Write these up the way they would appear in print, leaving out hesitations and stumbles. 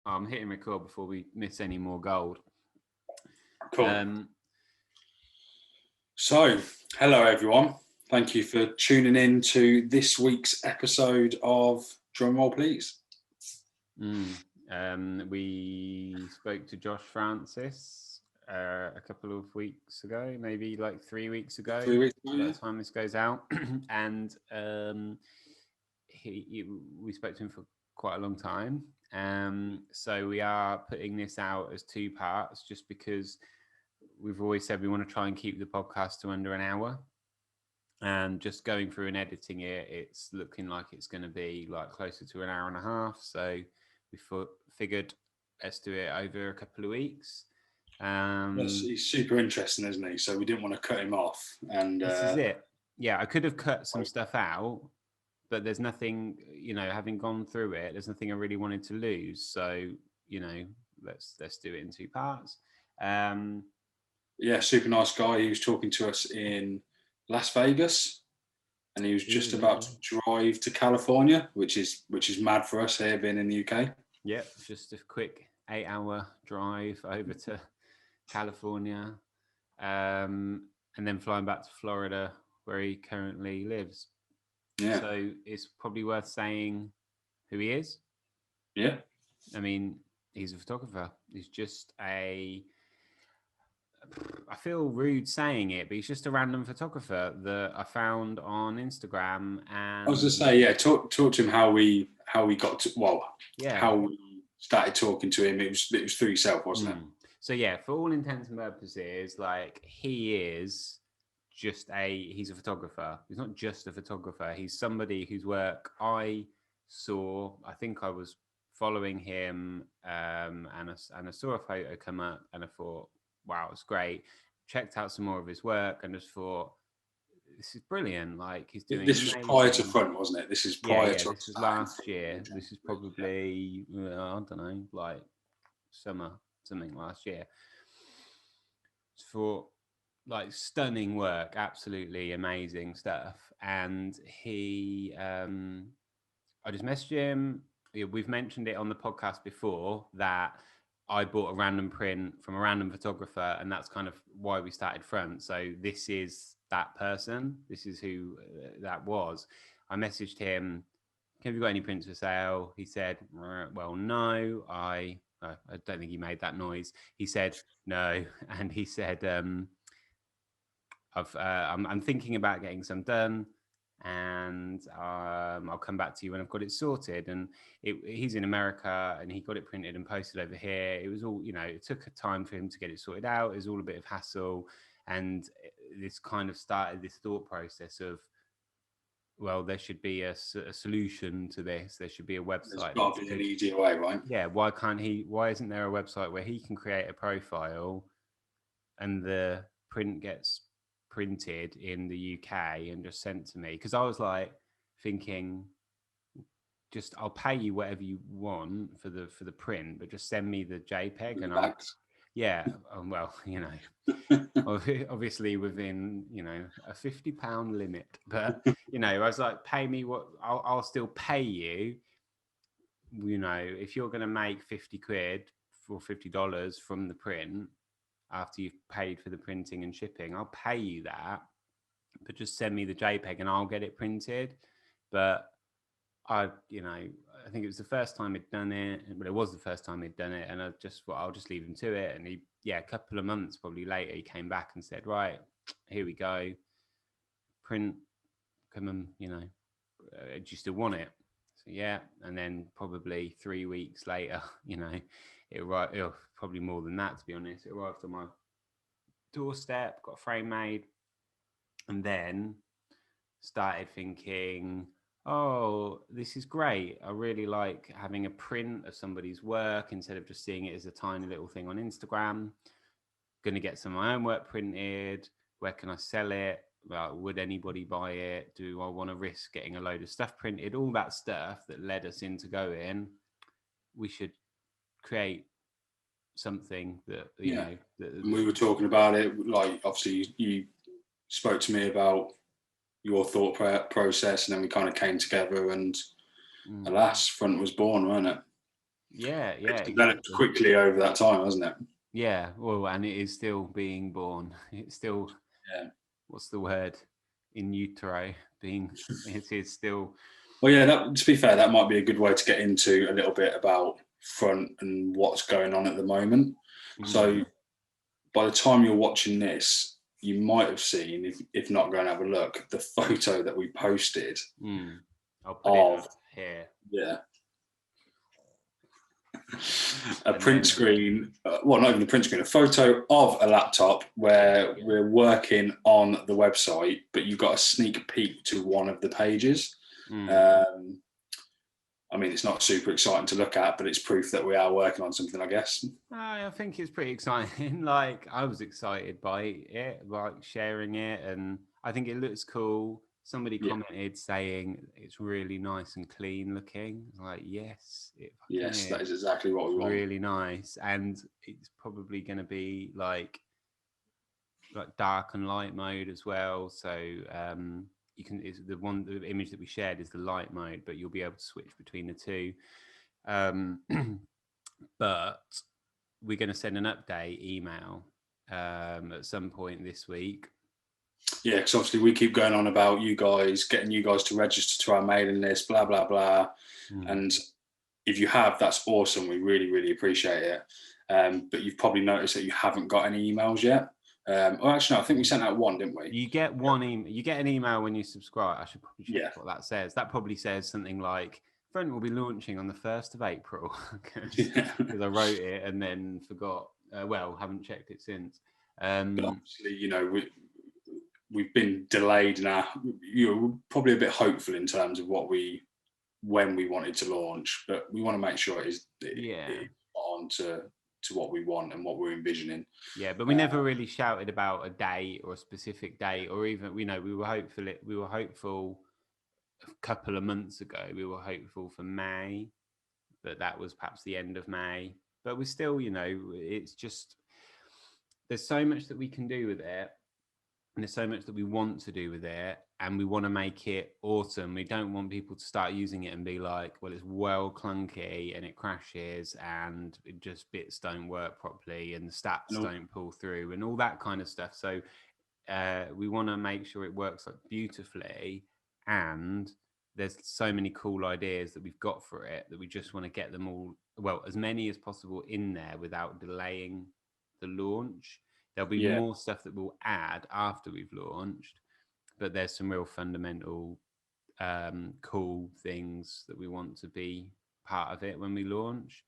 I'm hitting record before we miss any more gold. Cool. So, hello everyone. Thank you for tuning in to this week's episode of Drumroll, please. We spoke to Josh Francis a couple of weeks ago, maybe like 3 weeks ago. 3 weeks ago, by the time this goes out, and we spoke to him for quite a long time. So we are putting this out as 2 parts, just because we've always said we want to try and keep the podcast to under an hour. And just going through and editing it, it's looking like it's going to be like closer to an hour and a half. So we figured let's do it over a couple of weeks. He's super interesting, isn't he? So we didn't want to cut him off. And this is it. Yeah, I could have cut some stuff out, but there's nothing, having gone through it, there's nothing I really wanted to lose. So, let's do it in 2 parts. Yeah, super nice guy. He was talking to us in Las Vegas, and he was just about to drive to California, which is mad for us here being in the UK. Yeah, just a quick 8-hour drive over to California, and then flying back to Florida, where he currently lives. Yeah. So it's probably worth saying who he is. Yeah. I mean, he's a photographer. He's just I feel rude saying it, but he's just a random photographer that I found on Instagram. And I was going to say, yeah, talk to him how we got to, how we started talking to him. It was through yourself, wasn't it? So yeah, for all intents and purposes, like he's a photographer. He's not just a photographer. He's somebody whose work I saw. I think I was following him, and I saw a photo come up, and I thought, wow, it's great. Checked out some more of his work and just thought, this is brilliant. Like he's doing. This was prior to front, wasn't it? This is prior to. This was last year. This is probably I don't know, like summer, something last year. For like stunning work, absolutely amazing stuff. And he, I just messaged him. We've mentioned it on the podcast before that I bought a random print from a random photographer, and that's kind of why we started Front. So this is that person. This is who that was. I messaged him, have you got any prints for sale? He said, well, no, I don't think he made that noise. He said, no. And he said, I'm thinking about getting some done, and I'll come back to you when I've got it sorted. And he's in America, and he got it printed and posted over here. It was all, it took a time for him to get it sorted out. It was all a bit of hassle. And this kind of started this thought process of, well, there should be a solution to this. There should be a website. There's got to be an easier way, right? Yeah. Why isn't there a website where he can create a profile and the print gets printed in the UK and just sent to me? Because I was like thinking, just I'll pay you whatever you want for the print, but just send me the JPEG and I'll. Yeah, well, obviously within, a £50 limit, but, I was like, pay me what I'll still pay you, if you're going to make 50 quid or $50 from the print after you've paid for the printing and shipping, I'll pay you that, but just send me the JPEG and I'll get it printed. But I think it was the first time he'd done it, but it was the first time he'd done it. And I'll just leave him to it. And a couple of months probably later, he came back and said, right, here we go. Print, come on, do you still want it? So, yeah. And then probably 3 weeks later, it arrived, probably more than that, to be honest. It arrived on my doorstep, got a frame made, and then started thinking, oh, this is great. I really like having a print of somebody's work instead of just seeing it as a tiny little thing on Instagram. Going to get some of my own work printed. Where can I sell it? Well, would anybody buy it? Do I want to risk getting a load of stuff printed? All that stuff that led us into going, we should create something that, that we were talking about it. Like, obviously, you spoke to me about your thought process, and then we kind of came together, and alas, Front was born, wasn't it? Yeah, It's yeah, developed exactly. quickly over that time, hasn't it? Yeah, well, and it is still being born. It's still, Yeah. what's the word? In utero, being, it is still. Well, yeah, to be fair, that might be a good way to get into a little bit about front and what's going on at the moment. So by the time you're watching this, you might have seen, if not, go and have a look, the photo that we posted I'll put it of, up here. yeah, a And print then, screen, well, not even a print screen, a photo of a laptop where we're working on the website, but you've got a sneak peek to one of the pages. I mean, it's not super exciting to look at, but it's proof that we are working on something, I guess. I think it's pretty exciting. Like, I was excited by it, like sharing it, and I think it looks cool. Somebody Yeah. commented saying it's really nice and clean looking. Like, yes, it fucking Yes, is. that is exactly what we want. Really nice, and it's probably going to be like dark and light mode as well. So you can, is the image that we shared is the light mode, but you'll be able to switch between the two. But we're going to send an update email at some point this week. Yeah, because obviously we keep going on about you guys, getting you guys to register to our mailing list, blah, blah, blah. And if you have, that's awesome. We really, really appreciate it. But you've probably noticed that you haven't got any emails yet. Well, actually, no, I think we sent out one, didn't we? You get one email. You get an email when you subscribe. I should probably check what that says. That probably says something like, Front will be launching on the 1st of April. Because I wrote it and then forgot. Well, haven't checked it since. But obviously, you know, we've been delayed now. You're probably a bit hopeful in terms of when we wanted to launch, but we want to make sure it is on to what we want and what we're envisioning. Yeah, but we never really shouted about a date or a specific date, or even, you know, we were hopeful a couple of months ago. We were hopeful for May, but that was perhaps the end of May. But we're still, you know, it's just, there's so much that we can do with it, and there's so much that we want to do with it, and we want to make it awesome. We don't want people to start using it and be like, well, it's well clunky and it crashes and it just bits don't work properly and the stats don't pull through and all that kind of stuff. So we want to make sure it works like beautifully, and there's so many cool ideas that we've got for it that we just want to get them all, well, as many as possible in there without delaying the launch. There'll be more stuff that we'll add after we've launched, but there's some real fundamental cool things that we want to be part of it when we launch.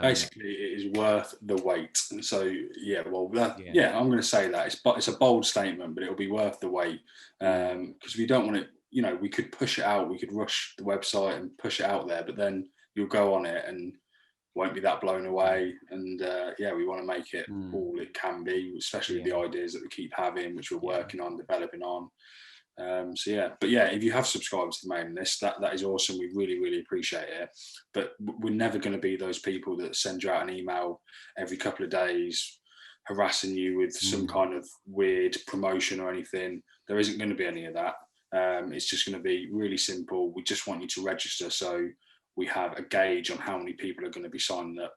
Basically, it is worth the wait. So yeah, well, I'm going to say that it's a bold statement, but it'll be worth the wait because we don't want it. You know, we could push it out, we could rush the website and push it out there, but then you'll go on it and won't be that blown away. And we want to make it all it can be, especially with the ideas that we keep having, which we're working on, developing on. But if you have subscribed to the mailing list, that is awesome. We really, really appreciate it. But we're never going to be those people that send you out an email every couple of days harassing you with some kind of weird promotion or anything. There isn't going to be any of that. It's just going to be really simple. We just want you to register so we have a gauge on how many people are going to be signing up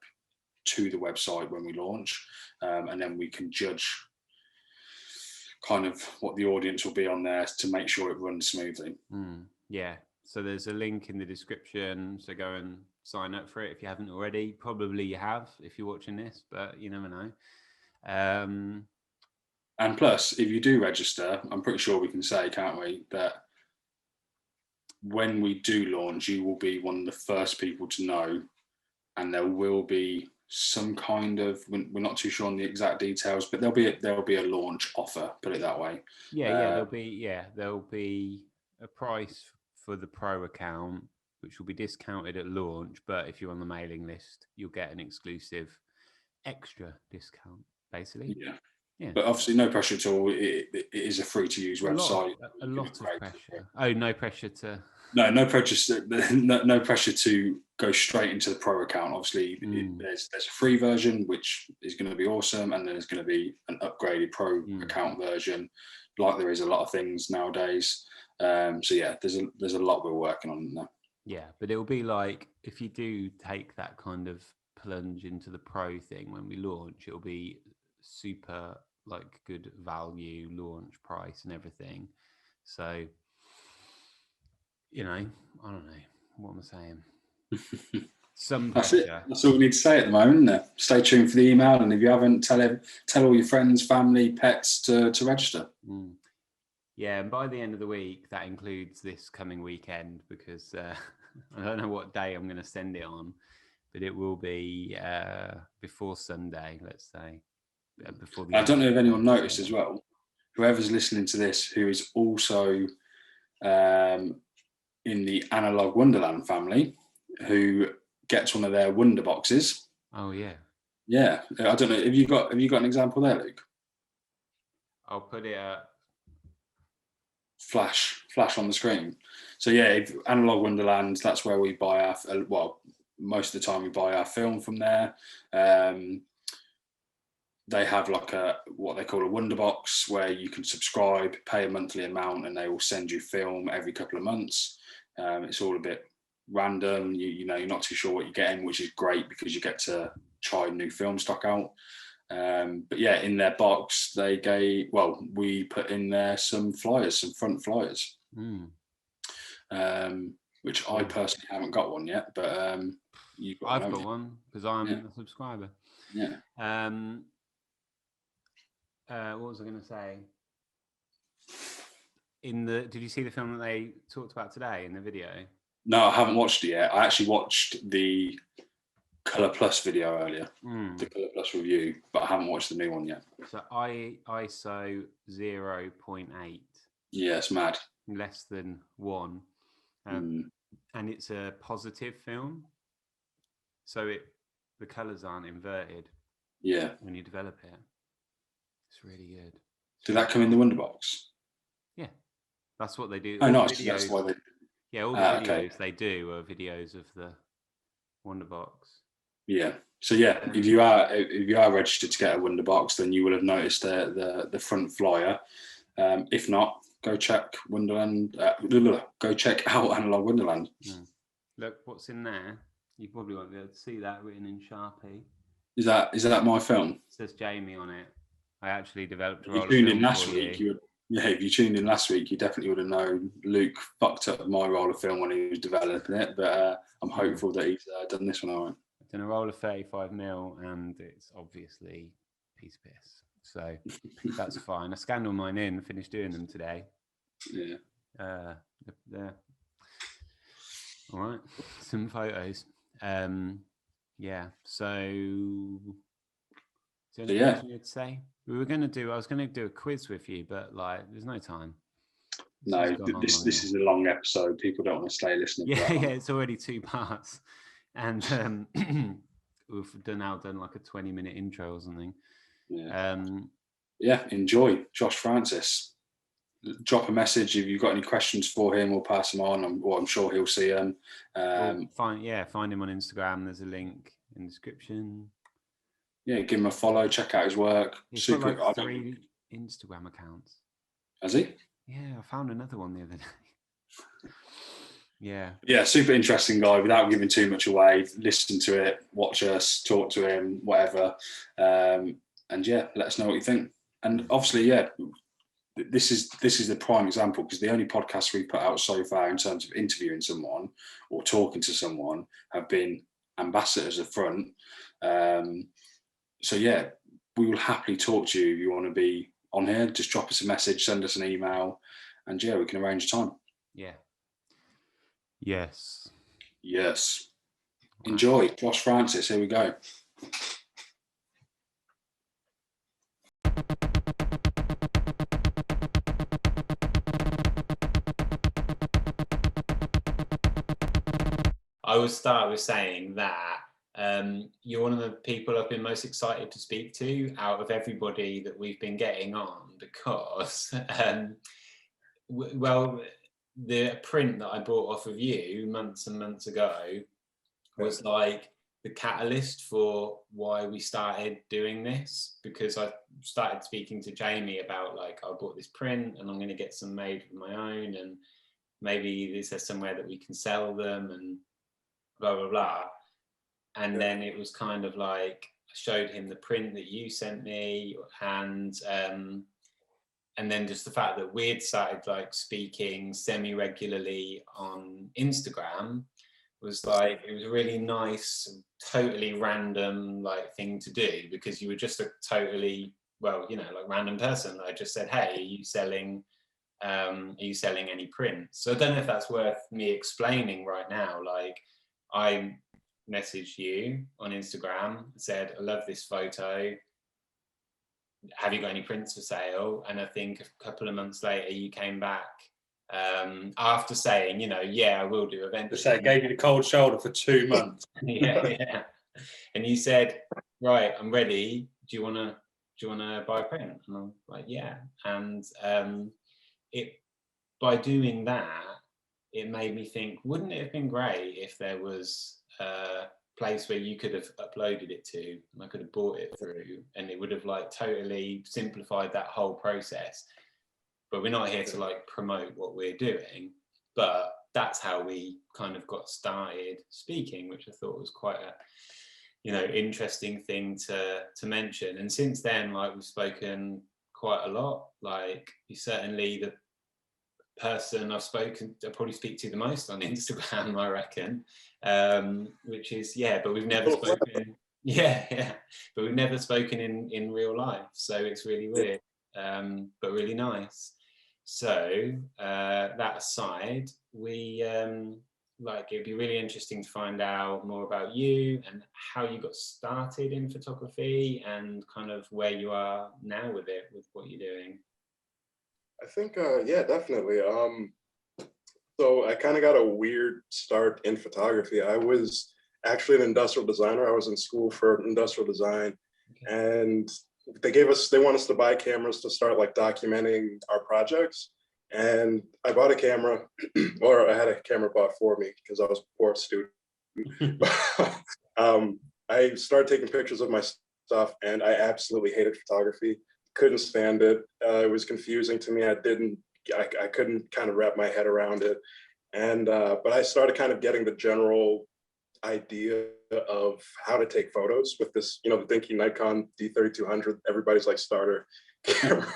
to the website when we launch, and then we can judge kind of what the audience will be on there to make sure it runs smoothly. Yeah, so there's a link in the description, so go and sign up for it if you haven't already. Probably you have if you're watching this, but you never know. And plus, if you do register, I'm pretty sure we can say, can't we, that when we do launch, you will be one of the first people to know, and there will be some kind of, we're not too sure on the exact details, but there'll be a launch offer, put it that way. There'll be a price for the pro account, which will be discounted at launch, but if you're on the mailing list, you'll get an exclusive extra discount, basically. Yeah. But obviously, no pressure at all. It is a free to use website. A lot of pressure. Oh, no pressure to. No pressure. No pressure to go straight into the pro account. Obviously, there's a free version which is going to be awesome, and then there's going to be an upgraded pro account version, like there is a lot of things nowadays. There's a lot we're working on now. Yeah, but it'll be like if you do take that kind of plunge into the pro thing when we launch, it'll be super like good value launch price and everything. So, I don't know what am I saying. Some That's it. pressure. That's all we need to say at the moment, isn't it? Stay tuned for the email, and if you haven't, tell all your friends, family, pets to register. Mm. Yeah, and by the end of the week, that includes this coming weekend because I don't know what day I'm going to send it on, but it will be before Sunday, let's say, before the I end don't of know if anyone noticed as Sunday. well. Whoever's listening to this, who is also in the Analog Wonderland family, who gets one of their Wonder Boxes. Oh yeah. Yeah, I don't know. Have you got an example there, Luke? I'll put it up. Flash on the screen. So yeah, Analog Wonderland, that's where we buy our, most of the time we buy our film from there. They have like what they call a Wonder Box, where you can subscribe, pay a monthly amount, and they will send you film every couple of months. It's all a bit random. You're not too sure what you're getting, which is great because you get to try new film stock out. But yeah, in their box, we put in there some flyers, some front flyers, which I personally haven't got one yet, but you've got I've got one because I'm a subscriber. Yeah. What was I going to say? Did you see the film that they talked about today in the video? No, I haven't watched it yet. I actually watched the Colour Plus video earlier, the Colour Plus review, but I haven't watched the new one yet. So ISO 0.8. Yeah, it's mad. Less than 1. And it's a positive film. So the colours aren't inverted. Yeah. When you develop it. It's really good. Did that come in the Wonder Box? Yeah. That's what they do. Oh, nice. That's why they... Yeah, all the videos they do are videos of the Wonder Box. Yeah. So yeah, if you are registered to get a Wonder Box, then you will have noticed the front flyer. If not, go check Wonderland. Go check out Analog Wonderland. Look, what's in there? You probably won't be able to see that written in Sharpie. Is that my film? It says Jamie on it. I actually developed a roll of film for you. If you tuned in last week, you definitely would have known Luke fucked up my roll of film when he was developing it. But I'm hopeful that he's done this one all right. I've done a roll of 35mm, and it's obviously a piece of piss. So that's fine. I scanned all mine in, finished doing them today. Yeah. All right. Some photos. Yeah. So is there anything you would say? I was going to do a quiz with you, but there's no time. This is a long episode. People don't want to stay listening. Yeah, it's already 2 parts, and we've now done like a 20-minute intro or something. Yeah. Enjoy Josh Francis. Drop a message if you've got any questions for him, or pass them on. I'm sure he'll see them. Find him on Instagram. There's a link in the description. Yeah, give him a follow. Check out his work. He's got like 3 Instagram accounts. Has he? Yeah, I found another one the other day. Yeah, super interesting guy. Without giving too much away, listen to it, watch us, talk to him, whatever. And yeah, let us know what you think. And obviously, yeah, this is the prime example, because the only podcasts we put out so far in terms of interviewing someone or talking to someone have been ambassadors of Front. So yeah, we will happily talk to you if you want to be on here. Just drop us a message, send us an email, and yeah, we can arrange a time. Yeah. Yes. Enjoy. Josh Francis, here we go. I would start with saying that you're one of the people I've been most excited to speak to out of everybody that we've been getting on, because, the print that I bought off of you months and months ago was like the catalyst for why we started doing this, because I started speaking to Jamie about I bought this print and I'm going to get some made of my own, and maybe is there somewhere that we can sell them, and blah blah blah. And then it was kind of like I showed him the print that you sent me, and then just the fact that we'd started like speaking semi-regularly on Instagram was like, it was a really nice, totally random like thing to do, because you were just a totally, well, you know, like random person. I just said, hey, are you selling any prints? So I don't know if that's worth me explaining right now. Like, I messaged you on Instagram, said, I love this photo, have you got any prints for sale? And I think a couple of months later you came back after saying, you know, yeah, I will do eventually. So I gave you the cold shoulder for 2 months. yeah. And you said, right, I'm ready, do you want to buy a print? And I'm like, yeah. And it, by doing that, it made me think, wouldn't it have been great if there was a place where you could have uploaded it to, and I could have bought it through, and it would have like totally simplified that whole process. But we're not here to like promote what we're doing, but that's how we kind of got started speaking, which I thought was quite a, you know, interesting thing to mention. And since then, like, we've spoken quite a lot. Like, you're certainly the person I've probably speak to the most on Instagram, I reckon, which is, but we've never spoken, but we've never spoken in real life, so it's really weird, but really nice. So that aside, we like, it'd be really interesting to find out more about you and how you got started in photography, and kind of where you are now with it, with what you're doing. I think, yeah, definitely. So I kind of got a weird start in photography. I was actually an industrial designer. I was in school for industrial design, and they want us to buy cameras to start like documenting our projects. And I bought a camera, or I had a camera bought for me because I was a poor student. I started taking pictures of my stuff, and I absolutely hated photography. Couldn't stand it. It was confusing to me. I couldn't kind of wrap my head around it. And but I started kind of getting the general idea of how to take photos with this, you know, the dinky Nikon D3200, everybody's like starter camera.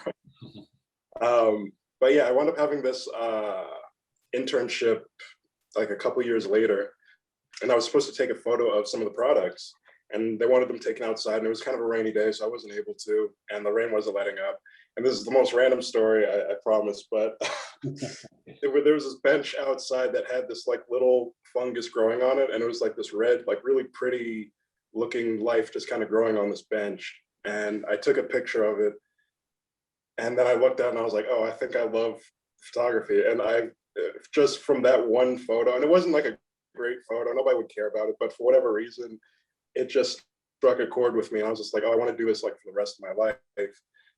But yeah, I wound up having this internship like a couple years later, and I was supposed to take a photo of some of the products, and they wanted them taken outside, and it was kind of a rainy day, so I wasn't able to, and the rain wasn't letting up. And this is the most random story, I promise, but there was this bench outside that had this like little fungus growing on it, and it was like this red, like really pretty looking life just kind of growing on this bench. And I took a picture of it, and then I looked at it and I was like, oh, I think I love photography. And I just from that one photo, and it wasn't like a great photo, nobody would care about it, but for whatever reason, it just struck a chord with me. And I was just like, oh, I want to do this like for the rest of my life.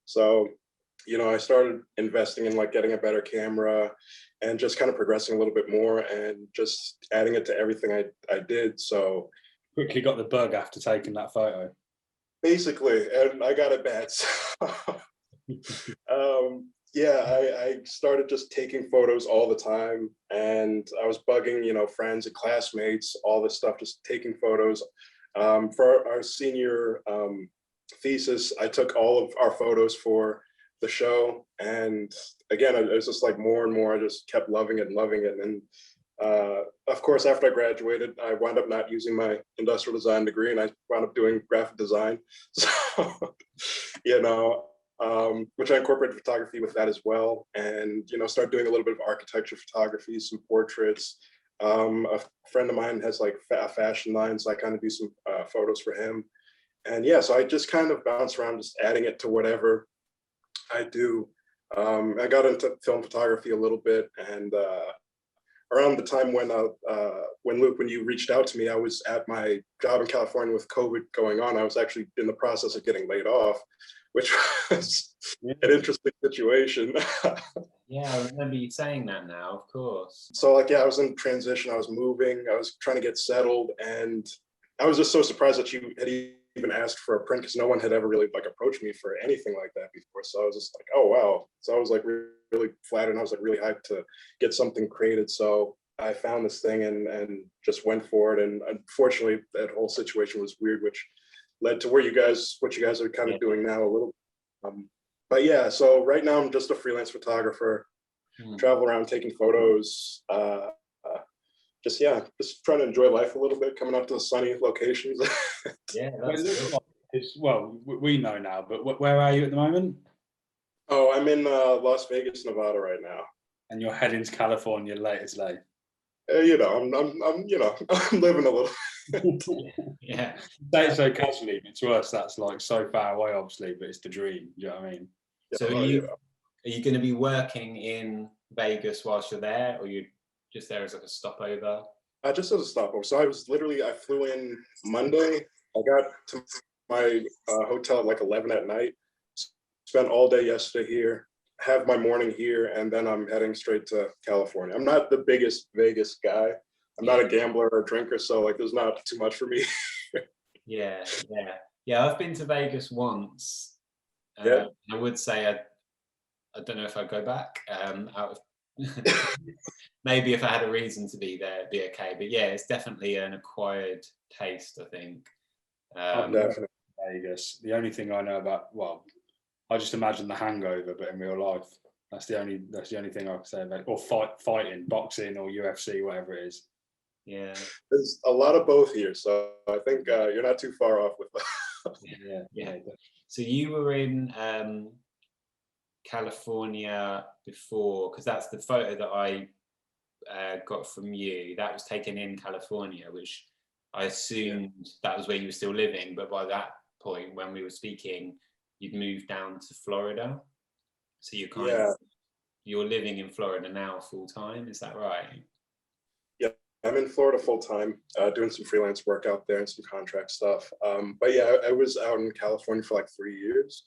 So, you know, I started investing in like getting a better camera and just kind of progressing a little bit more and just adding it to everything I did. So quickly got the bug after taking that photo. Basically, and I got it bad. Yeah, I started just taking photos all the time, and I was bugging, you know, friends and classmates, all this stuff, just taking photos. For our senior thesis, I took all of our photos for the show, and again, it was just like more and more, I just kept loving it and loving it. And of course, after I graduated, I wound up not using my industrial design degree, and I wound up doing graphic design. So, you know, which I incorporated photography with that as well, and, you know, start doing a little bit of architecture photography, some portraits. A friend of mine has like a fashion line, so I kind of do some photos for him. And yeah, so I just kind of bounce around, just adding it to whatever I do. I got into film photography a little bit, and around the time when Luke, when you reached out to me, I was at my job in California with COVID going on. I was actually in the process of getting laid off, which was an interesting situation. Yeah, I remember you saying that now, of course. So like, yeah, I was in transition. I was moving. I was trying to get settled, and I was just so surprised that you had even asked for a print because no one had ever really like approached me for anything like that before. So I was just like, oh wow. So I was like really flattered, and I was like really hyped to get something created. So I found this thing and just went for it. And unfortunately, that whole situation was weird, which led to what you guys are kind of doing now a little. But yeah, so right now I'm just a freelance photographer, travel around taking photos. Just trying to enjoy life a little bit, coming up to the sunny locations. Yeah, well, we know now, but where are you at the moment? Oh, I'm in Las Vegas, Nevada right now. And you're heading to California late as late. You know, I'm you know, I'm living a little. Yeah. Say it so casually, but to us that's like so far away, obviously, but it's the dream. Do you know what I mean? So are you going to be working in Vegas whilst you're there, or are you just there as like a stopover? Just as a stopover. So I flew in Monday. I got to my hotel at like 11 at night. Spent all day yesterday here. Have my morning here, and then I'm heading straight to California. I'm not the biggest Vegas guy. I'm not a gambler or a drinker, so like there's not too much for me. Yeah. I've been to Vegas once. Yeah. I would say I don't know if I'd go back. Out of maybe if I had a reason to be there, it'd be okay. But yeah, it's definitely an acquired taste, I think. Definitely. Vegas. The only thing I know about, well, I just imagine The Hangover, but in real life. That's the only thing I can say about it. Or fighting, boxing, or UFC, whatever it is. Yeah, there's a lot of both here, so I think you're not too far off with that. Yeah. So you were in California before, because that's the photo that I got from you. That was taken in California, which I assumed that was where you were still living. But by that point, when we were speaking, you'd moved down to Florida. So you're living in Florida now full time. Is that right? Yeah, I'm in Florida full time, doing some freelance work out there and some contract stuff. But yeah, I was out in California for like 3 years.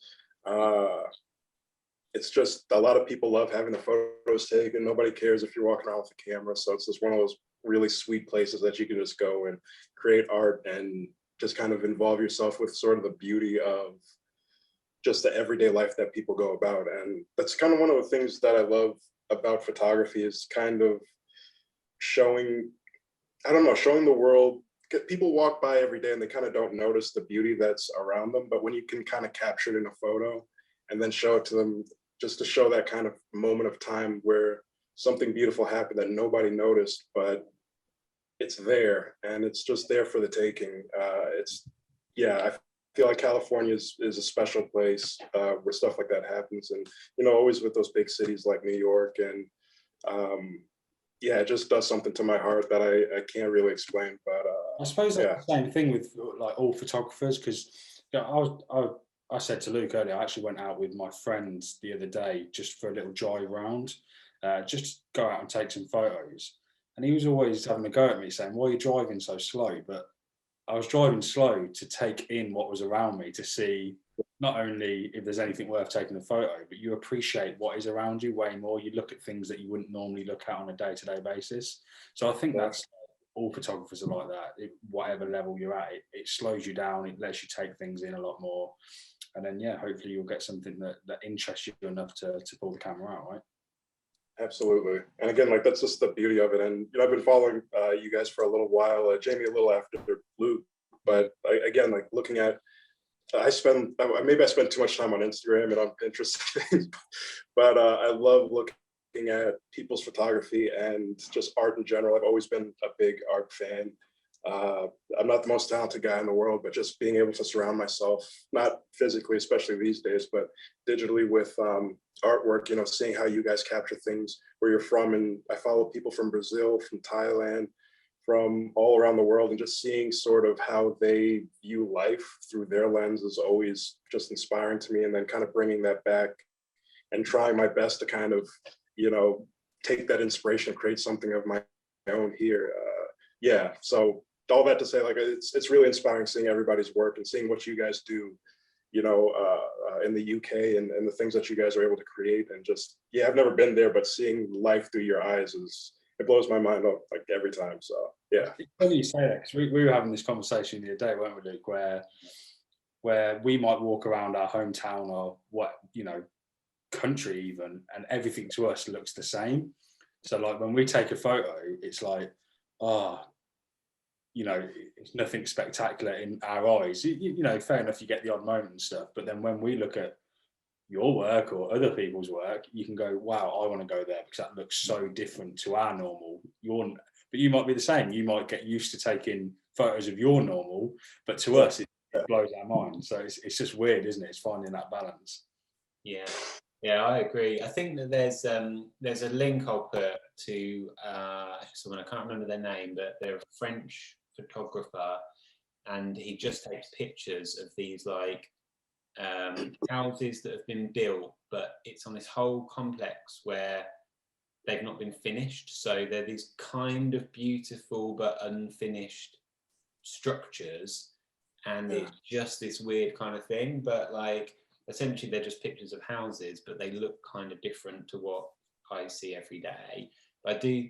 It's just a lot of people love having the photos taken. Nobody cares if you're walking around with a camera. So it's just one of those really sweet places that you can just go and create art and just kind of involve yourself with sort of the beauty of just the everyday life that people go about. And that's kind of one of the things that I love about photography, is kind of showing the world. People walk by every day and they kind of don't notice the beauty that's around them. But when you can kind of capture it in a photo and then show it to them, just to show that kind of moment of time where something beautiful happened that nobody noticed, but it's there and it's just there for the taking. I feel like California is a special place where stuff like that happens. And, you know, always with those big cities like New York, and it just does something to my heart that I can't really explain. But I suppose that's the same thing with like all photographers, because I said to Luke earlier, I actually went out with my friends the other day just for a little drive round, just go out and take some photos. And he was always having a go at me saying, why are you driving so slow? But I was driving slow to take in what was around me, to see not only if there's anything worth taking a photo, but you appreciate what is around you way more. You look at things that you wouldn't normally look at on a day-to-day basis. So I think that's all photographers are like that. Whatever level you're at, it slows you down. It lets you take things in a lot more. And then, hopefully you'll get something that interests you enough to pull the camera out, right? Absolutely. And again, like that's just the beauty of it. And, you know, I've been following you guys for a little while, Jamie a little after Luke, but again, like looking at, I spend too much time on Instagram and on Pinterest things, but I love looking at people's photography and just art in general. I've always been a big art fan. I'm not the most talented guy in the world, but just being able to surround myself, not physically, especially these days, but digitally with artwork, you know, seeing how you guys capture things where you're from. And I follow people from Brazil, from Thailand, from all around the world, and just seeing sort of how they view life through their lens is always just inspiring to me. And then kind of bringing that back and trying my best to kind of, you know, take that inspiration and create something of my own here. So all that to say, like, it's really inspiring seeing everybody's work and seeing what you guys do, you know, in the UK and the things that you guys are able to create. And just, I've never been there, but seeing life through your eyes it blows my mind up like every time. So, yeah. It's funny you say that, because we were having this conversation the other day, weren't we, Luke, where where we might walk around our hometown or what, country even, and everything to us looks the same. So like when we take a photo, it's like, it's nothing spectacular in our eyes. Fair enough, you get the odd moment and stuff, but then when we look at your work or other people's work, you can go, wow, I want to go there because that looks so different to our normal. But you might be the same. You might get used to taking photos of your normal, but to us, it blows our mind. So it's just weird, isn't it? It's finding that balance. Yeah, I agree. I think that there's a link I'll put to someone, I can't remember their name, but they're a French photographer, and he just takes pictures of these like houses that have been built, but it's on this whole complex where they've not been finished. So they're these kind of beautiful but unfinished structures, and it's just this weird kind of thing. But like essentially they're just pictures of houses, but they look kind of different to what I see every day. But I do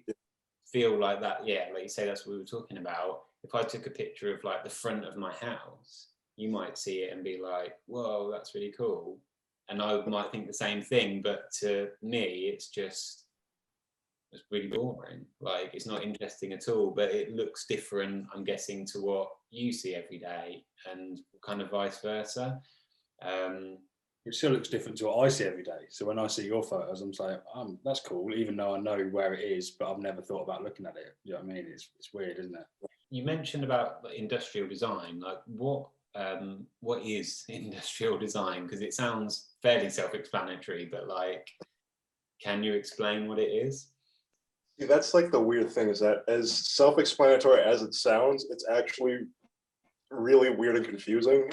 feel like that, like you say, that's what we were talking about. If I took a picture of like the front of my house, you might see it and be like, whoa, that's really cool. And I might think the same thing, but to me, it's really boring. Like, it's not interesting at all, but it looks different, I'm guessing, to what you see every day, and kind of vice versa. It still looks different to what I see every day. So when I see your photos, I'm like, that's cool, even though I know where it is, but I've never thought about looking at it. You know what I mean? It's weird, isn't it? You mentioned about industrial design. Like, what is industrial design? Because it sounds fairly self-explanatory, but like, can you explain what it is? See, that's like the weird thing, is that as self-explanatory as it sounds, it's actually really weird and confusing.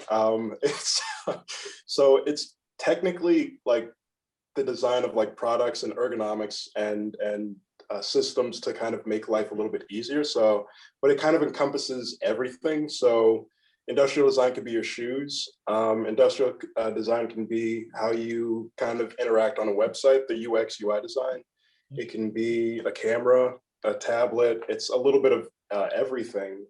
So it's technically like the design of like products and ergonomics and systems to kind of make life a little bit easier. So, but it kind of encompasses everything. So industrial design can be your shoes. Industrial design can be how you kind of interact on a website, the UX, UI design. It can be a camera, a tablet. It's a little bit of everything.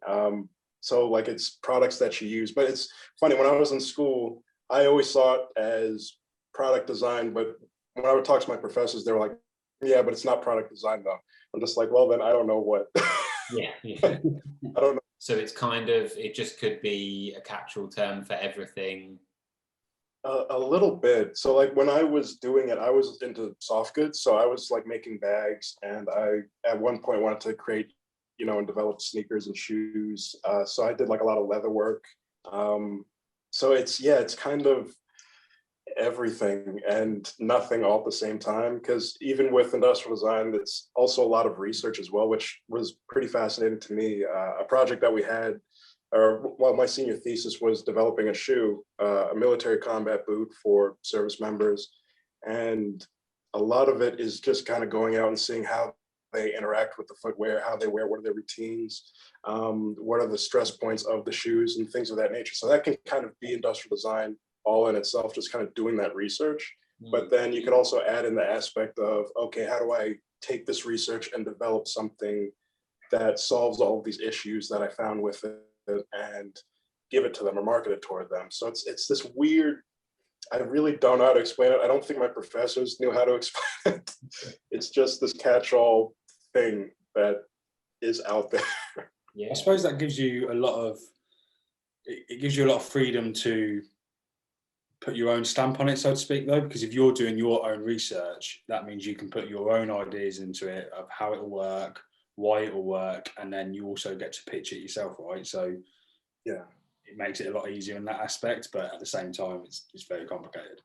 So like it's products that you use. But it's funny, when I was in school, I always saw it as product design. But when I would talk to my professors, they were like, yeah, but it's not product design though. I'm just like, well, then I don't know what. Yeah. I don't know. So it's kind of, it just could be a catch-all term for everything. A little bit. So like when I was doing it, I was into soft goods. So I was like making bags, and I at one point wanted to create, and develop sneakers and shoes. So I did like a lot of leather work. So it's kind of everything and nothing all at the same time, because even with industrial design, it's also a lot of research as well, which was pretty fascinating to me. A project that we had, my senior thesis was developing a shoe, a military combat boot for service members, and a lot of it is just kind of going out and seeing how they interact with the footwear, how they wear, what are their routines, what are the stress points of the shoes and things of that nature. So that can kind of be industrial design all in itself, just kind of doing that research. But then you could also add in the aspect of, okay, how do I take this research and develop something that solves all of these issues that I found with it and give it to them or market it toward them. So it's this weird, I really don't know how to explain it. I don't think my professors knew how to explain it. It's just this catch-all thing that is out there. Yeah. I suppose that gives you a lot of, it gives you a lot of freedom to put your own stamp on it, so to speak, though, because if you're doing your own research, that means you can put your own ideas into it of how it'll work, why it'll work, and then you also get to pitch it yourself, right? So yeah, it makes it a lot easier in that aspect, but at the same time, it's very complicated.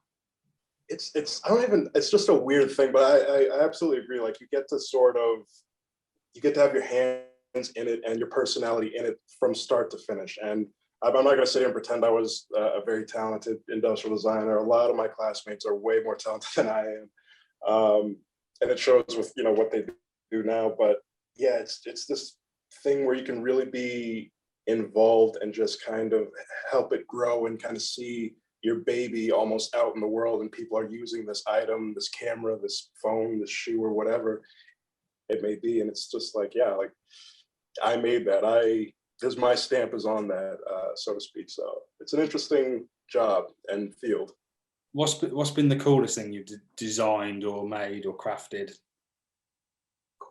It's it's just a weird thing, but I absolutely agree. Like you get to have your hands in it and your personality in it from start to finish. And I'm not going to sit here and pretend I was a very talented industrial designer. A lot of my classmates are way more talented than I am, and it shows with what they do now. But yeah, it's this thing where you can really be involved and just kind of help it grow and kind of see your baby almost out in the world, and people are using this item, this camera, this phone, this shoe, or whatever it may be. And it's just like, yeah, like I made that. I because my stamp is on that, so to speak. So it's an interesting job and field. What's been the coolest thing you've designed or made or crafted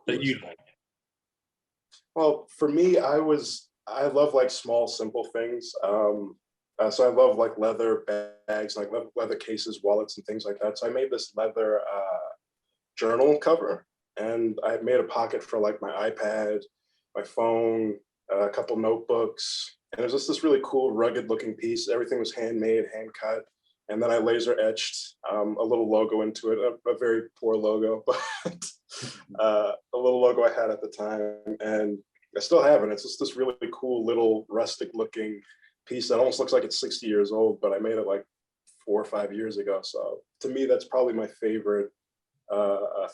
that you like? Well, for me, I love like small, simple things. So I love like leather bags, like leather cases, wallets, and things like that. So I made this leather journal cover, and I made a pocket for like my iPad, my phone, a couple notebooks, and it was just this really cool, rugged-looking piece. Everything was handmade, hand cut, and then I laser etched a little logo into it, a very poor logo, but a little logo I had at the time, and I still have it. It's just this really cool little rustic-looking piece that almost looks like it's 60 years old, but I made it like 4 or 5 years ago. So to me, that's probably my favorite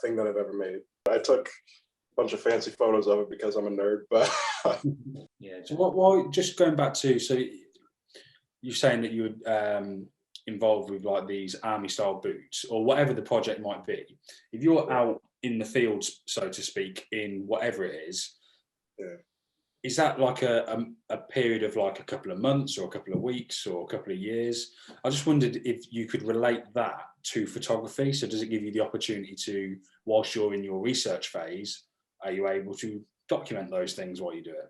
thing that I've ever made. I took a bunch of fancy photos of it because I'm a nerd, but yeah. So what just going back to, so you're saying that you were involved with like these army style boots or whatever the project might be. If you're out in the fields, so to speak, in whatever it is, yeah. Is that like a period of like a couple of months or a couple of weeks or a couple of years? I just wondered if you could relate that to photography. So does it give you the opportunity to, whilst you're in your research phase, are you able to document those things while you do it?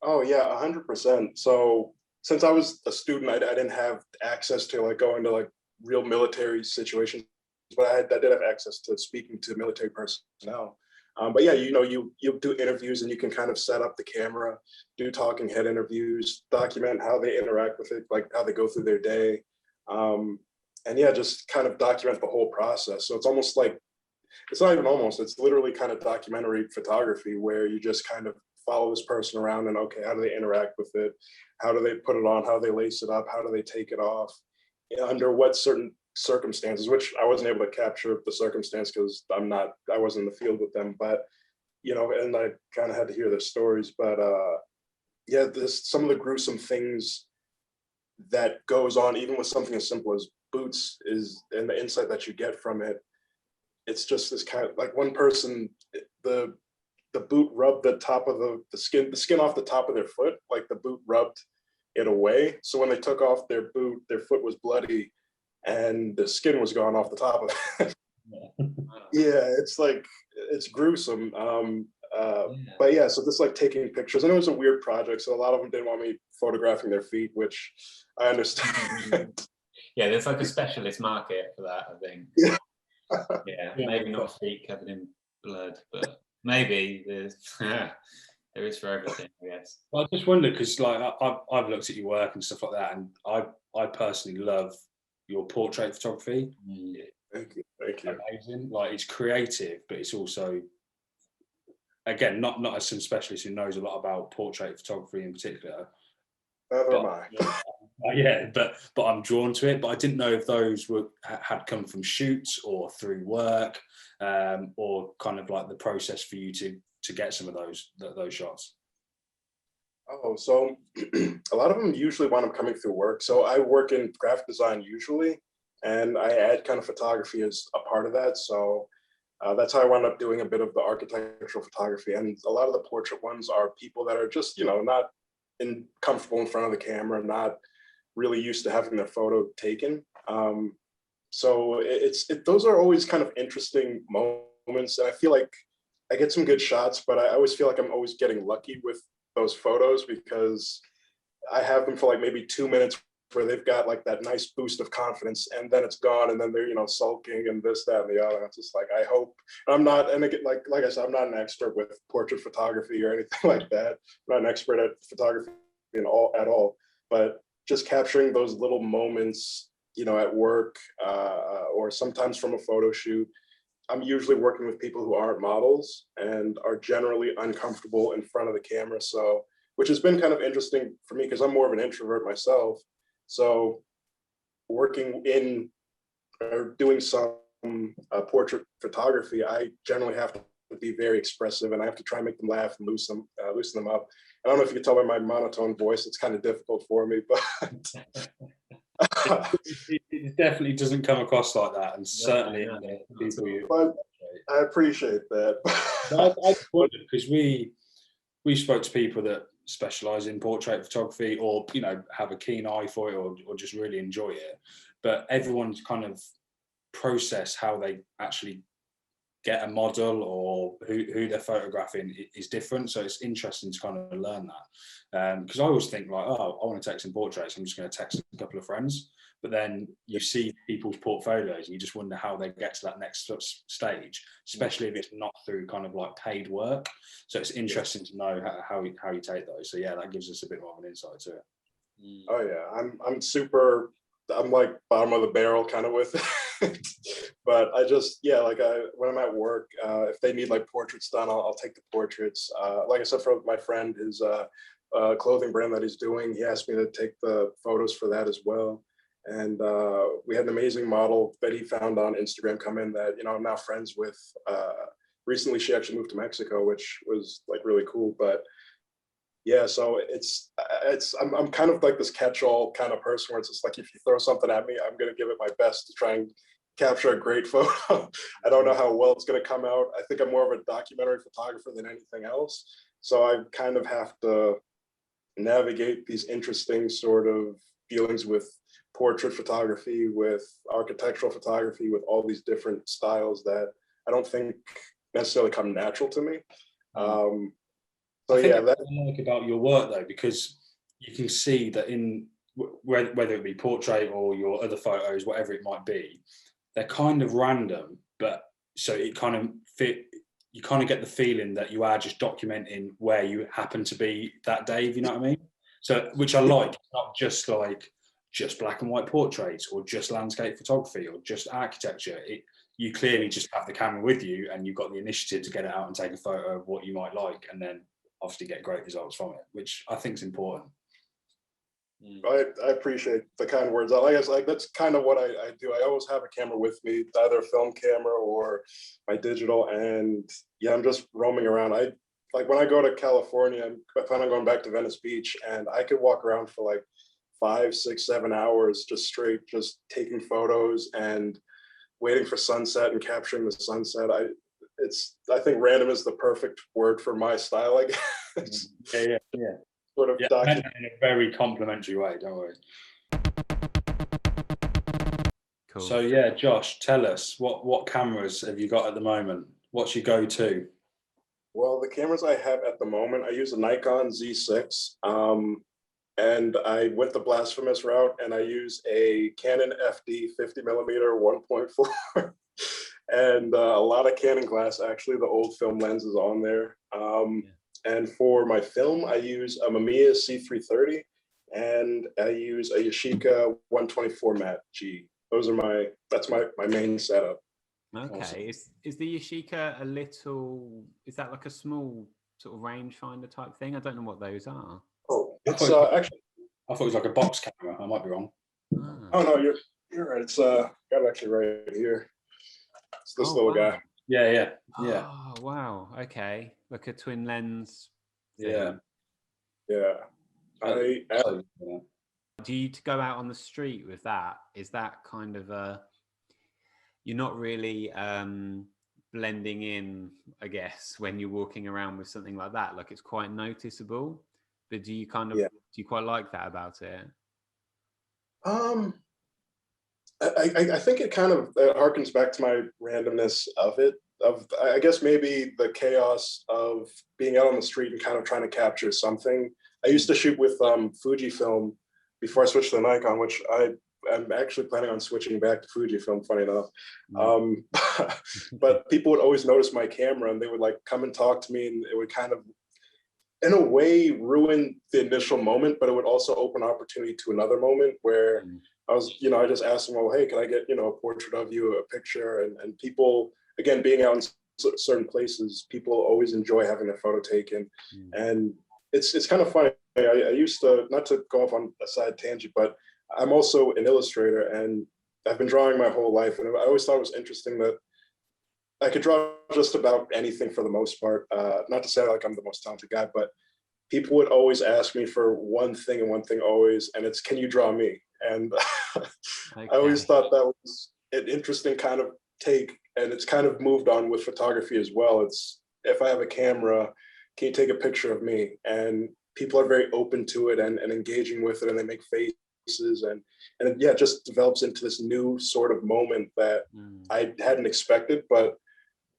Oh yeah, 100%. So since I was a student, I didn't have access to like going to like real military situations, but I did have access to speaking to military personnel. But yeah, you do interviews and you can kind of set up the camera, do talking head interviews, document how they interact with it, like how they go through their day. And yeah, just kind of document the whole process. So it's almost like, it's not even almost, it's literally kind of documentary photography where you just kind of follow this person around and okay, how do they interact with it? How do they put it on? How do they lace it up? How do they take it off? Under what certain circumstances, which I wasn't able to capture the circumstance because I wasn't in the field with them, but and I kind of had to hear their stories. But yeah, some of the gruesome things that goes on, even with something as simple as boots, is and the insight that you get from it. It's just this kind of like one person, the boot rubbed the top of the skin off the top of their foot, like the boot rubbed it away. So when they took off their boot, their foot was bloody and the skin was gone off the top of it. Yeah, it's gruesome. But yeah, so just like taking pictures, and it was a weird project, so a lot of them didn't want me photographing their feet, which I understand. Yeah, there's like a specialist market for that, I think. Yeah. Yeah, maybe not feet covered in blood, but maybe there's there is for everything, I guess. Well, I just wonder because like I've looked at your work and stuff like that, and I personally love your portrait photography. Thank you. Amazing. Like it's creative, but it's also, again, not as some specialist who knows a lot about portrait photography in particular. Never mind. Yeah, but I'm drawn to it. But I didn't know if those had come from shoots or through work, or kind of like the process for you to get some of those shots. Oh, so a lot of them usually wind up coming through work. So I work in graphic design usually, and I add kind of photography as a part of that. So that's how I wound up doing a bit of the architectural photography. And a lot of the portrait ones are people that are just, not comfortable in front of the camera, not really used to having their photo taken. So those are always kind of interesting moments. And I feel like I get some good shots, but I always feel like I'm always getting lucky with those photos because I have them for like maybe 2 minutes where they've got like that nice boost of confidence and then it's gone and then they're, sulking and this, that, and the other. It's just like, I hope I'm not, and again, like I said, I'm not an expert with portrait photography or anything like that. I'm not an expert at photography at all, but just capturing those little moments, at work or sometimes from a photo shoot. I'm usually working with people who aren't models and are generally uncomfortable in front of the camera. So, which has been kind of interesting for me because I'm more of an introvert myself. So working in or doing some portrait photography, I generally have to be very expressive and I have to try and make them laugh and loosen them up. I don't know if you can tell by my monotone voice, it's kind of difficult for me, but it definitely doesn't come across like that, and certainly people but I appreciate that. I wondered because we spoke to people that specialize in portrait photography, or have a keen eye for it, or just really enjoy it. But everyone's kind of process how they actually get a model or who they're photographing is different. So it's interesting to kind of learn that, because I always think like, oh, I want to take some portraits, I'm just going to text a couple of friends. But then you see people's portfolios and you just wonder how they get to that next stage, especially if it's not through kind of like paid work. So it's interesting to know how you take those. So yeah, that gives us a bit more of an insight to it. Oh yeah, I'm like bottom of the barrel kind of with it. But I just, when I'm at work, if they need like portraits done, I'll take the portraits. Like I said, for my friend, his clothing brand that he's doing, he asked me to take the photos for that as well. And we had an amazing model that he found on Instagram come in that, I'm now friends with. Recently, she actually moved to Mexico, which was like really cool. But yeah, so I'm kind of like this catch-all kind of person where it's just like, if you throw something at me, I'm going to give it my best to try and capture a great photo. I don't know how well it's going to come out. I think I'm more of a documentary photographer than anything else. So I kind of have to navigate these interesting sort of feelings with portrait photography, with architectural photography, with all these different styles that I don't think necessarily come natural to me. So yeah, that's what I like about your work though, because you can see that in whether it be portrait or your other photos, whatever it might be, they're kind of random, but so it kind of you kind of get the feeling that you are just documenting where you happen to be that day, if you know what I mean. So, which I like, not just like just black and white portraits or just landscape photography or just architecture. You clearly just have the camera with you and you've got the initiative to get it out and take a photo of what you might like, and then obviously get great results from it, which I think is important. I appreciate the kind words. Like I said, like that's kind of what I do. I always have a camera with me, either a film camera or my digital, and yeah, I'm just roaming around. Like when I go to California, I plan on going back to Venice Beach, and I could walk around for like 5, 6, 7 hours just straight, just taking photos and waiting for sunset and capturing the sunset. I think random is the perfect word for my style, I guess. Yeah. Sort of in a very complimentary way, don't worry. Cool. So yeah, Josh, tell us what cameras have you got at the moment? What's your go-to? Well, the cameras I have at the moment, I use a Nikon Z6, and I went the blasphemous route, and I use a Canon FD 50mm 1.4, and a lot of Canon glass. Actually, the old film lens is on there. And for my film, I use a Mamiya C330, and I use a Yashica 124 Mat G. That's my main setup. Okay, awesome. Is the Yashica is that like a small sort of rangefinder type thing? I don't know what those are. Oh, it's actually. I thought it was like a box camera. I might be wrong. Oh no, you're right. It's got it actually right here. It's this little guy. Yeah. Oh wow. Okay, like a twin lens thing. Yeah. Do you go out on the street with that? Is that kind of you're not really blending in, I guess, when you're walking around with something like that? Like it's quite noticeable, but do you do you quite like that about it? I think it kind of harkens back to my randomness of it. I guess maybe the chaos of being out on the street and kind of trying to capture something. I used to shoot with Fujifilm before I switched to the Nikon, which I'm actually planning on switching back to Fujifilm, funny enough. But people would always notice my camera and they would like come and talk to me, and it would kind of, in a way, ruin the initial moment, but it would also open opportunity to another moment where I just asked them, well, hey, can I get, a portrait of you, a picture? And people, again, being out in certain places, people always enjoy having their photo taken. And it's kind of funny. I used to, not to go off on a side tangent, but I'm also an illustrator and I've been drawing my whole life. And I always thought it was interesting that I could draw just about anything for the most part. Not to say like I'm the most talented guy, but people would always ask me for one thing and one thing always, and it's, can you draw me? And I always thought that was an interesting kind of take, and it's kind of moved on with photography as well. It's, if I have a camera, can you take a picture of me? And people are very open to it and engaging with it, and they make faces, and yeah, it just develops into this new sort of moment that I hadn't expected, but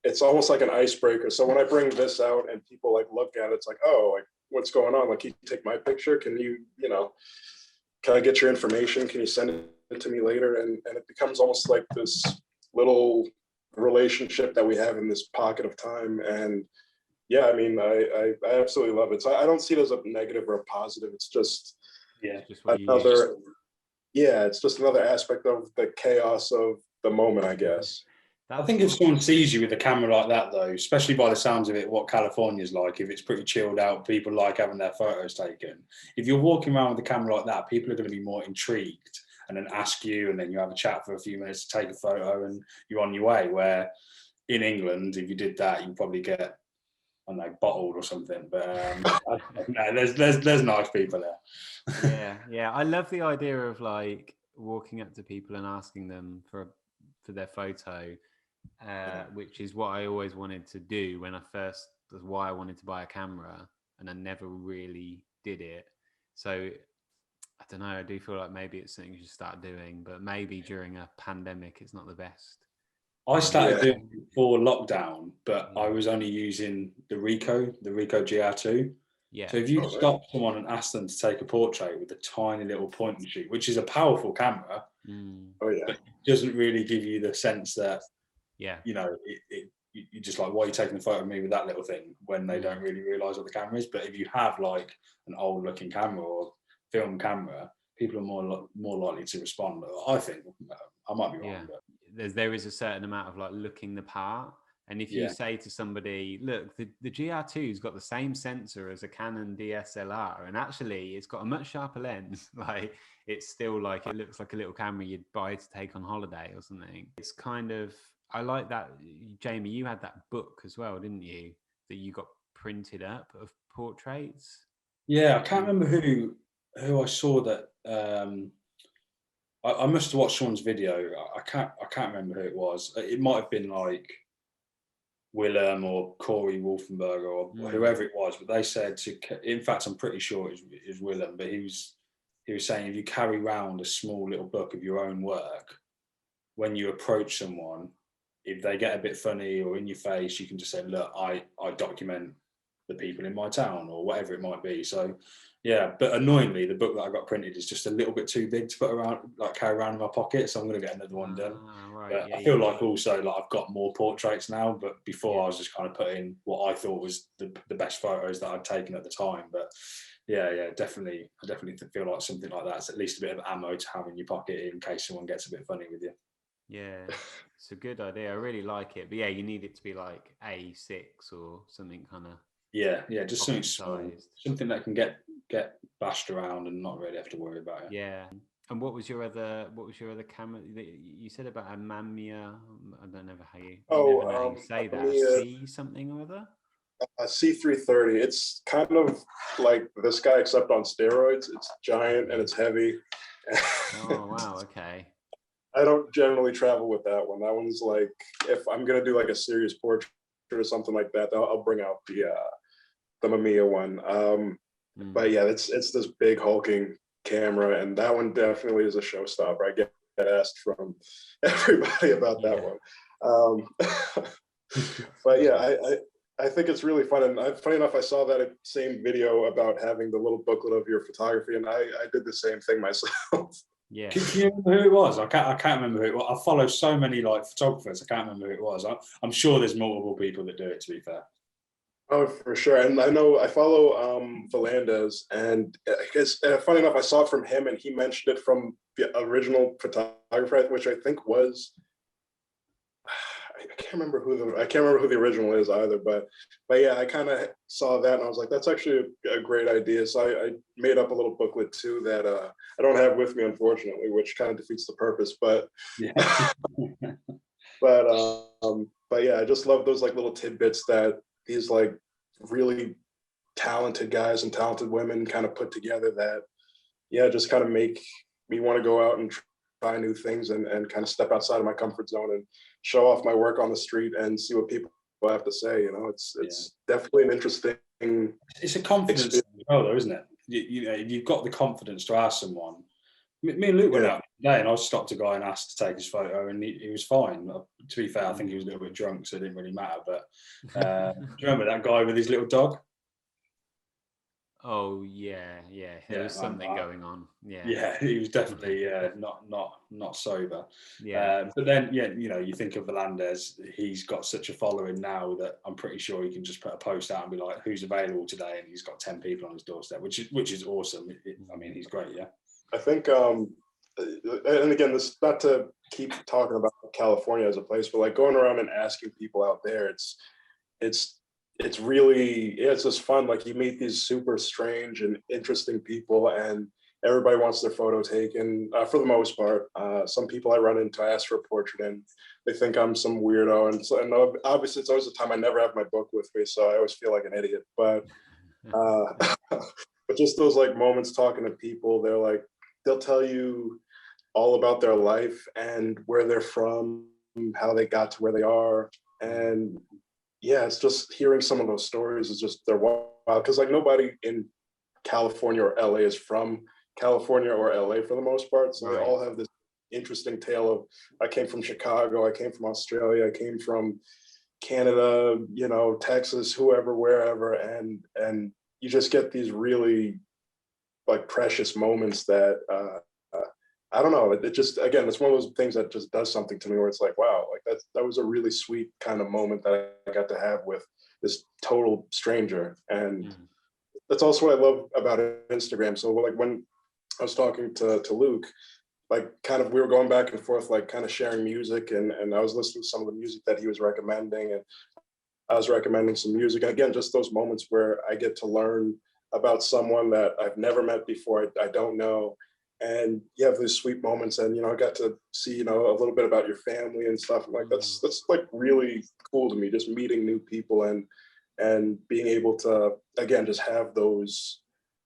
it's almost like an icebreaker. So when I bring this out and people like look at it, it's like, oh, like what's going on? Like, can you take my picture? Can you, can I get your information? Can you send it to me later? And it becomes almost like this little relationship that we have in this pocket of time. And yeah, I mean, I absolutely love it. So I don't see it as a negative or a positive. It's just another, it's just another aspect of the chaos of the moment, I guess. I think if someone sees you with a camera like that, though, especially by the sounds of it, what California's like, if it's pretty chilled out, people like having their photos taken. If you're walking around with a camera like that, people are going to be more intrigued and then ask you, and then you have a chat for a few minutes to take a photo and you're on your way. Where in England, if you did that, you'd probably get, I don't know, bottled or something. But no, there's nice people there. Yeah. I love the idea of like walking up to people and asking them for their photo. Which is what I always wanted to do that's why I wanted to buy a camera, and I never really did it. So I don't know, I do feel like maybe it's something you should start doing, but maybe during a pandemic it's not the best. I started doing it before lockdown, but I was only using the Ricoh GR2. Yeah. So if you stop someone and ask them to take a portrait with a tiny little point and shoot, which is a powerful camera, but it doesn't really give you the sense that, you're just like, why are you taking a photo of me with that little thing, when they don't really realise what the camera is. But if you have like an old looking camera or film camera, people are more likely to respond. I think. I might be wrong. But there is a certain amount of like looking the part. And if you say to somebody, look, the GR2's got the same sensor as a Canon DSLR, and actually it's got a much sharper lens, like it's still like, it looks like a little camera you'd buy to take on holiday or something. It's kind of, I like that. Jamie, you had that book as well, didn't you? That you got printed up of portraits. Yeah, I can't remember who I saw that. I must have watched someone's video. I can't remember who it was. It might have been like Willem or Corey Wolfenberger or whoever it was, but they said in fact, I'm pretty sure it was Willem, but he was saying if you carry around a small little book of your own work, when you approach someone, if they get a bit funny or in your face, you can just say, look, I document the people in my town or whatever it might be. So yeah, but annoyingly, the book that I got printed is just a little bit too big to put around, like carry around in my pocket. So I'm going to get another one done. Right. But I feel like also like I've got more portraits now, but before I was just kind of putting what I thought was the best photos that I'd taken at the time. But yeah, definitely. I definitely feel like something like that's at least a bit of ammo to have in your pocket in case someone gets a bit funny with you. Yeah, it's a good idea. I really like it. But yeah, you need it to be like A6 or something kind of. Yeah, just something small, something that can get bashed around and not really have to worry about it. Yeah. And what was your other camera? You said about a Mamiya. I don't know how you say that. C something or other. A C330. It's kind of like this guy except on steroids. It's giant and it's heavy. Oh wow! Okay. I don't generally travel with that one. That one's like, if I'm gonna do like a serious portrait or something like that, I'll bring out the Mamiya one. But yeah, it's this big hulking camera, and that one definitely is a showstopper. I get asked from everybody about that one. But yeah, I think it's really fun. And funny enough, I saw that same video about having the little booklet of your photography, and I did the same thing myself. Yeah. Can you remember who it was? I can't remember who it was. I follow so many like photographers. I can't remember who it was. I'm sure there's multiple people that do it, to be fair. Oh, for sure. And I know I follow Valandez, and it's funny enough, I saw it from him, and he mentioned it from the original photographer, which I think was, I can't remember who the original is either, but yeah, I kind of saw that and I was like, that's actually a great idea. So I made up a little booklet too that I don't have with me, unfortunately, which kind of defeats the purpose. But yeah. but yeah, I just love those like little tidbits that these like really talented guys and talented women kind of put together that, yeah, just kind of make me want to go out and try new things and kind of step outside of my comfort zone and show off my work on the street and see what people have to say. You know, it's definitely an interesting It's a confidence thing as well, though, isn't it? You know, if you've got the confidence to ask someone. Me and Luke went out today, and I stopped a guy and asked to take his photo, and he was fine. To be fair, I think he was a little bit drunk, so it didn't really matter. But do you remember that guy with his little dog? Oh yeah. There was something going on. Yeah, he was definitely not sober. Yeah. But then, you know, you think of Valandez, he's got such a following now that I'm pretty sure he can just put a post out and be like, "Who's available today?" And he's got 10 people on his doorstep, which is awesome. I mean, he's great. Yeah. I think, and again, this not to keep talking about California as a place, but like going around and asking people out there, it's really, it's just fun. Like you meet these super strange and interesting people, and everybody wants their photo taken for the most part. Some people I run into, I ask for a portrait, and they think I'm some weirdo. And obviously, it's always the time I never have my book with me, so I always feel like an idiot. But but just those like moments talking to people, they'll tell you all about their life and where they're from, how they got to where they are. And yeah, it's just hearing some of those stories is just, they're wild. Because like nobody in California or LA is from California or LA for the most part. So they all have this interesting tale of, I came from Chicago, I came from Australia, I came from Canada, you know, Texas, whoever, wherever. And you just get these really like precious moments that I don't know. It just, again, it's one of those things that just does something to me where it's like, wow, like that was a really sweet kind of moment that I got to have with this total stranger. And that's also what I love about Instagram. So like when I was talking to Luke, like kind of we were going back and forth, like kind of sharing music, and I was listening to some of the music that he was recommending, and I was recommending some music. And again, just those moments where I get to learn about someone that I've never met before, I don't know. And you have these sweet moments, and you know, I got to see, you know, a little bit about your family and stuff. Like that's like really cool to me, just meeting new people and being able to again just have those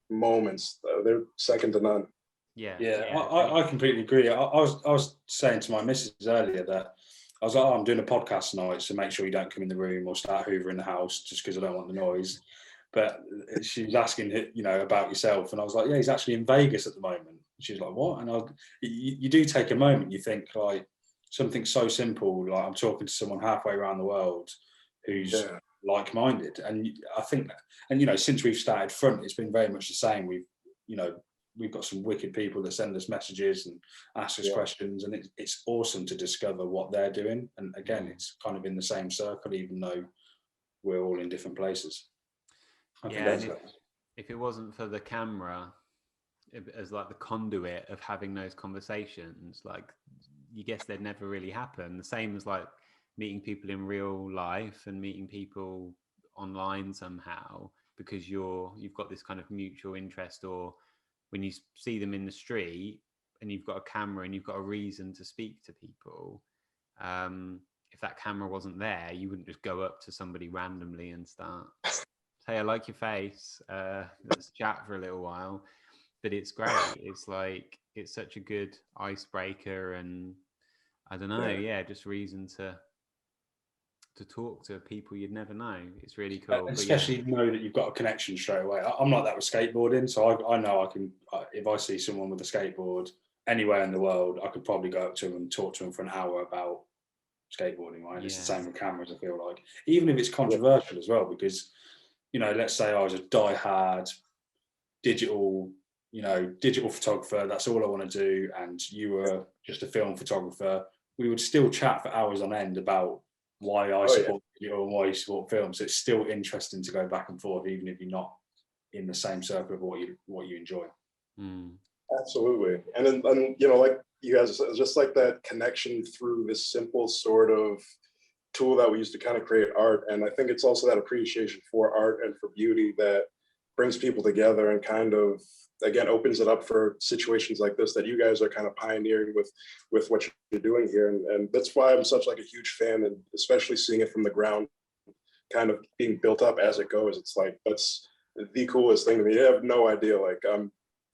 moments. They're second to none. I completely agree. I was saying to my missus earlier that I was like, I'm doing a podcast tonight, so make sure you don't come in the room or start hoovering the house just because I don't want the noise. But she was asking, you know, about yourself, and I was like, yeah, he's actually in Vegas at the moment. She was like, what? And you do take a moment. You think like something so simple, like I'm talking to someone halfway around the world who's like-minded, and I think that, and you know, since we've started Front, it's been very much the same. We've got some wicked people that send us messages and ask us questions, and it's awesome to discover what they're doing. And again, it's kind of in the same circle, even though we're all in different places. If it wasn't for the camera as like the conduit of having those conversations, like you guess they'd never really happen. The same as like meeting people in real life and meeting people online somehow, because you've got this kind of mutual interest, or when you see them in the street and you've got a camera and you've got a reason to speak to people. If that camera wasn't there, you wouldn't just go up to somebody randomly and start, hey, I like your face. Let's chat for a little while. But it's great. It's like, it's such a good icebreaker, and I don't know, just reason to talk to people you'd never know. It's really cool. Especially know that you've got a connection straight away. I'm like that with skateboarding, so I know I can, if I see someone with a skateboard anywhere in the world, I could probably go up to them and talk to them for an hour about skateboarding, right? It's the same with cameras, I feel like. Even if it's controversial as well, because, you know, let's say I was a diehard digital photographer, that's all I want to do, and you were just a film photographer, we would still chat for hours on end about why I support video and why you support film. So it's still interesting to go back and forth, even if you're not in the same circle of what you enjoy. Absolutely. And then you know, like you guys, just like that connection through this simple sort of tool that we use to kind of create art. And I think it's also that appreciation for art and for beauty that brings people together and kind of, again, opens it up for situations like this that you guys are kind of pioneering with what you're doing here. And that's why I'm such like a huge fan, and especially seeing it from the ground kind of being built up as it goes. It's like, that's the coolest thing to me. You have no idea. Like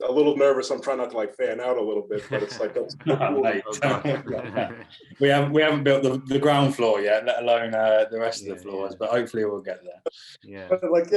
a little nervous. I'm trying not to like fan out a little bit, but it's like that's cool. Mate, we haven't built the ground floor yet, let alone the rest of the floors. But hopefully we'll get there. Yeah. But like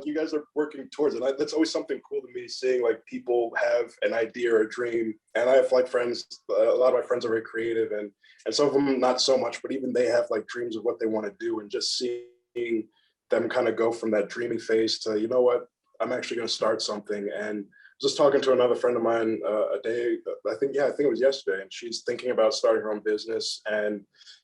you guys are working towards it. That's always something cool to me, seeing like people have an idea or a dream. And I have like friends. A lot of my friends are very creative, and some of them not so much. But even they have like dreams of what they want to do, and just seeing them kind of go from that dreaming phase to, you know what, I'm actually going to start something. And just talking to another friend of mine a day, I think it was yesterday, and she's thinking about starting her own business and,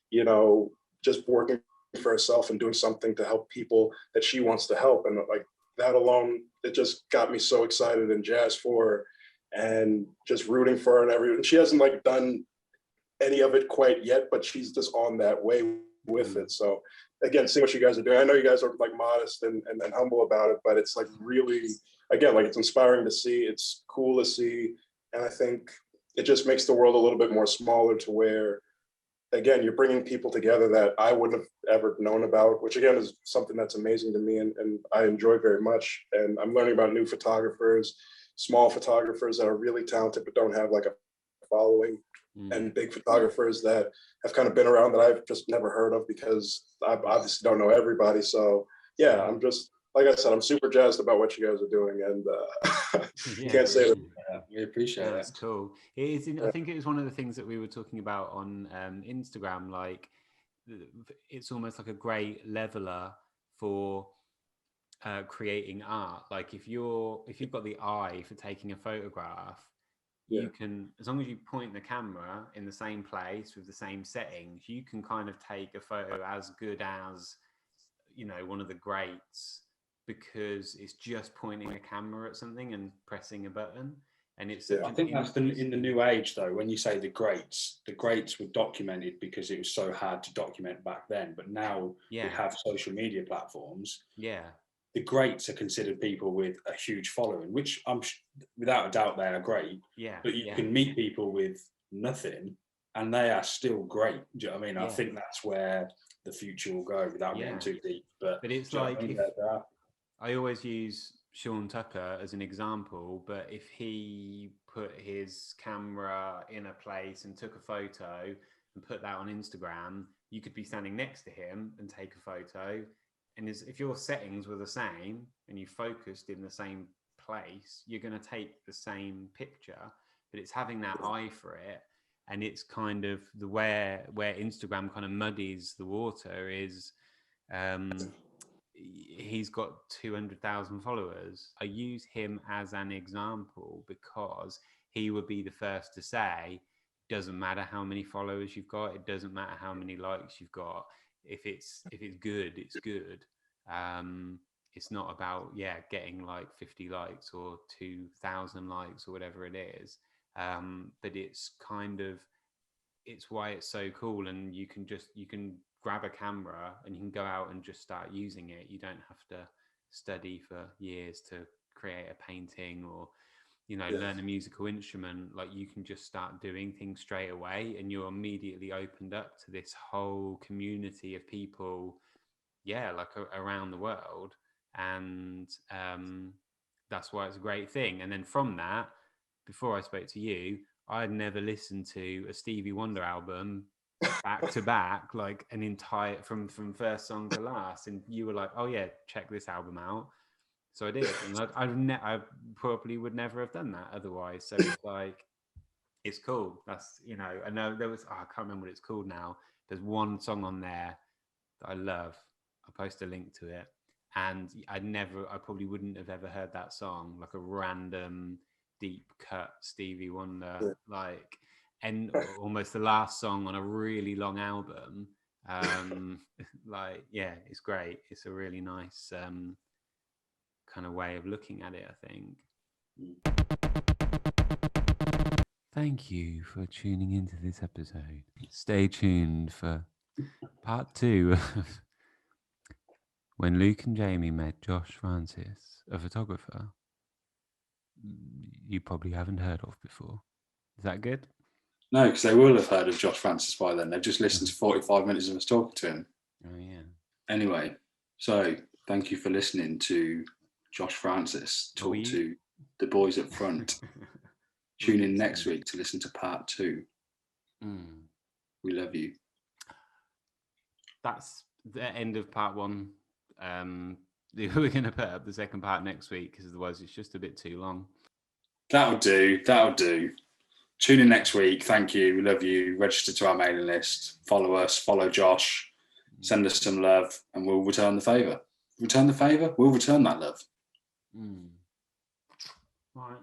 you know, just working for herself and doing something to help people that she wants to help. And like that alone, it just got me so excited and jazzed for her, and just rooting for her and everything. She hasn't like done any of it quite yet, but she's just on that way with it. So again, seeing what you guys are doing, I know you guys are like modest and humble about it, but it's like really, again, like it's inspiring to see, it's cool to see. And I think it just makes the world a little bit more smaller, to where, again, you're bringing people together that I wouldn't have ever known about, which again is something that's amazing to me, and I enjoy very much. And I'm learning about new photographers, small photographers that are really talented but don't have like a following, and big photographers that have kind of been around that I've just never heard of, because I obviously don't know everybody. So yeah, I'm just, like I said, I'm super jazzed about what you guys are doing, and can't say that. We appreciate it. That's cool. It is. I think it was one of the things that we were talking about on Instagram. Like, it's almost like a great leveler for creating art. Like if you've got the eye for taking a photograph, you can, as long as you point the camera in the same place with the same settings, you can kind of take a photo as good as, you know, one of the greats, because it's just pointing a camera at something and pressing a button. And it's I think that's in the new age, though. When you say the greats were documented because it was so hard to document back then. But now we have social media platforms. Yeah, the greats are considered people with a huge following, which I'm without a doubt they are great. Yeah, but you can meet people with nothing, and they are still great. Do you know what I mean? I think that's where the future will go, without getting too deep. But it's like, I always use Sean Tucker as an example, but if he put his camera in a place and took a photo and put that on Instagram, you could be standing next to him and take a photo. And if your settings were the same and you focused in the same place, you're going to take the same picture. But it's having that eye for it. And it's kind of the where Instagram kind of muddies the water is, he's got 200,000 followers. I use him as an example because he would be the first to say, doesn't matter how many followers you've got, it doesn't matter how many likes you've got. If it's good, it's good. It's not about getting like 50 likes or 2,000 likes or whatever it is. But it's kind of, it's why it's so cool. And you can grab a camera and you can go out and just start using it. You don't have to study for years to create a painting or, learn a musical instrument. Like, you can just start doing things straight away, and you're immediately opened up to this whole community of people, around the world. And that's why it's a great thing. And then from that, before I spoke to you, I'd never listened to a Stevie Wonder album back to back, like an entire from first song to last. And you were like, "Oh yeah, check this album out." So I did, and I probably would never have done that otherwise. So it's like, it's cool. That's, I know there was, I can't remember what it's called now. There's one song on there that I love. I'll post a link to it. And I probably wouldn't have ever heard that song, like a random deep cut Stevie Wonder, and almost the last song on a really long album. It's great. It's a really nice kind of way of looking at it, I think. Thank you for tuning into this episode. Stay tuned for part 2 of when Luke and Jamie met Josh Francis, a photographer you probably haven't heard of before. Is that good? No, because they will have heard of Josh Francis by then. They've just listened to 45 minutes of us talking to him. Oh, yeah. Anyway, so thank you for listening to Josh Francis talk to the boys up front. Tune in next week to listen to part 2. We love you. That's the end of part 1. We're going to put up the second part next week because otherwise it's just a bit too long. That'll do. Tune in next week. Thank you. We love you. Register to our mailing list. Follow us. Follow Josh. Send us some love, and we'll return the favour. Return the favour? We'll return that love. Right.